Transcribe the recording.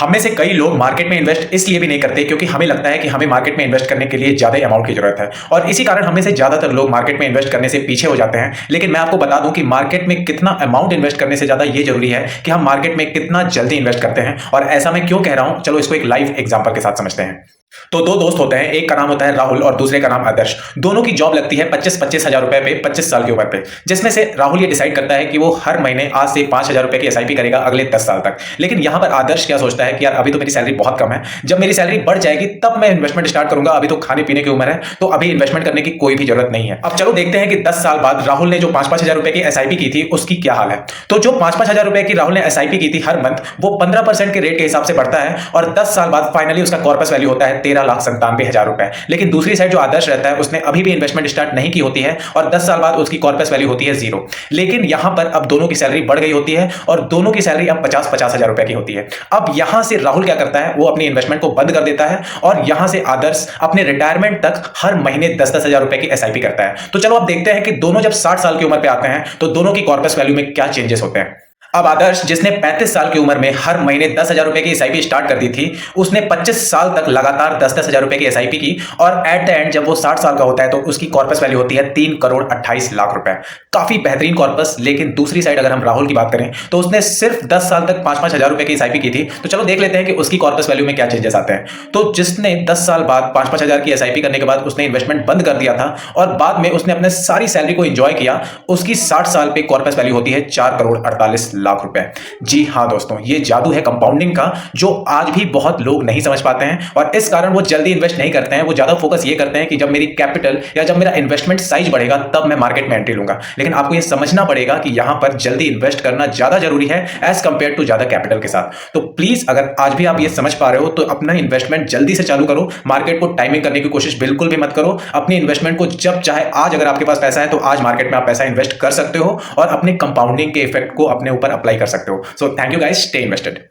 हमें से कई लोग मार्केट में इन्वेस्ट इसलिए भी नहीं करते क्योंकि हमें लगता है कि हमें मार्केट में इन्वेस्ट करने के लिए ज्यादा अमाउंट की जरूरत है और इसी कारण हमें से ज्यादातर लोग मार्केट में इन्वेस्ट करने से पीछे हो जाते हैं। लेकिन मैं आपको बता दूं कि मार्केट में कितना अमाउंट इन्वेस्ट करने से ज्यादा ये जरूरी है कि हम मार्केट में कितना जल्दी इन्वेस्ट करते हैं। और ऐसा मैं क्यों कह रहा हूं, चलो इसको एक लाइव एग्जांपल के साथ समझते हैं। तो दो दोस्त होते हैं, एक का नाम होता है राहुल और दूसरे का नाम आदर्श। दोनों की जॉब लगती है 25-25 हजार रुपए पे 25 साल की उम्र पे, जिसमें से राहुल ये डिसाइड करता है कि वो हर महीने आज से 5,000 रुपए की एसआईपी करेगा अगले 10 साल तक। लेकिन यहां पर आदर्श क्या सोचता है कि यार अभी तो मेरी सैलरी बहुत कम है, जब मेरी सैलरी बढ़ जाएगी तब मैं इन्वेस्टमेंट स्टार्ट करूंगा, अभी तो खाने पीने की उम्र है, तो अभी इन्वेस्टमेंट करने की कोई भी जरूरत नहीं है। अब चलो देखते हैं कि 10 साल बाद राहुल ने जो 5-5 हजार रुपए की एसआईपी की थी उसकी क्या हाल है। तो जो 5-5 हजार रुपए की राहुल ने एसआईपी की थी हर मंथ, वो 15% के रेट के हिसाब से बढ़ता है और 10 साल बाद फाइनली उसका कॉर्पस वैल्यू होता है 13,97,000 रुपए। लेकिन दूसरी साइड जो आदर्श रहता है उसने अभी भी इन्वेस्टमेंट स्टार्ट नहीं की होती है और 10 साल बाद उसकी कॉर्पस वैल्यू होती है 0। लेकिन यहां पर अब दोनों की सैलरी बढ़ गई होती है और दोनों की सैलरी अब 50-50 हजार रुपए की होती है। अब यहां से राहुल क्या करता है, वो अपनी इन्वेस्टमेंट को बंद कर देता है और यहां से आदर्श अपने रिटायरमेंट तक हर महीने 10-10 हजार रुपए की एसआईपी करता है। तो चलो अब देखते हैं कि दोनों जब 60 साल की उम्र पे आते हैं तो दोनों की कॉर्पस वैल्यू में क्या चेंजेस होते हैं। अब आदर्श जिसने 35 साल की उम्र में हर महीने 10,000 रुपए की एसआईपी स्टार्ट कर दी थी, उसने 25 साल तक लगातार 10-10 हजार रुपए की एसआईपी की और एट द एंड जब वो 60 साल का होता है तो उसकी कॉर्पस वैल्यू होती है 3,28,00,000 रुपए। काफी बेहतरीन कॉर्पस। लेकिन दूसरी साइड अगर हम राहुल की बात करें तो उसने सिर्फ 10 साल तक 5-5 हजार रुपए की एसआईपी की थी। तो चलो देख लेते हैं कि उसकी कॉर्पस वैल्यू में क्या चेंजेस आते हैं। तो जिसने 10 साल बाद 5-5 हजार की एसआईपी करने के बाद उसने इन्वेस्टमेंट बंद कर दिया था और बाद में उसने अपने सारी सैलरी को एंजॉय किया, उसकी 60 साल पे कॉर्पस वैल्यू होती है 4,48,00,000 रुपए। जी हाँ दोस्तों, ये जादू है कंपाउंडिंग का जो आज भी बहुत लोग नहीं समझ पाते हैं और इस कारण वो जल्दी इन्वेस्ट नहीं करते हैं। वो ज्यादा फोकस ये करते हैं कि जब मेरी कैपिटल या जब मेरा इन्वेस्टमेंट साइज बढ़ेगा तब मैं मार्केट में एंट्री लूंगा। लेकिन आपको ये समझना पड़ेगा कि यहां पर जल्दी इन्वेस्ट करना ज्यादा जरूरी है एज कंपेयर टू ज्यादा कैपिटल के साथ। तो प्लीज अगर आज भी आप ये समझ पा रहे हो तो अपना इन्वेस्टमेंट जल्दी से चालू करो। मार्केट को टाइमिंग करने की कोशिश बिल्कुल भी मत करो। अपनी इन्वेस्टमेंट को जब चाहे, आज अगर आपके पास पैसा है तो आज मार्केट में आप पैसा इन्वेस्ट कर सकते हो और अपने कंपाउंडिंग के इफेक्ट को अपने ऊपर अप्लाई कर सकते हो। So thank you guys, stay invested.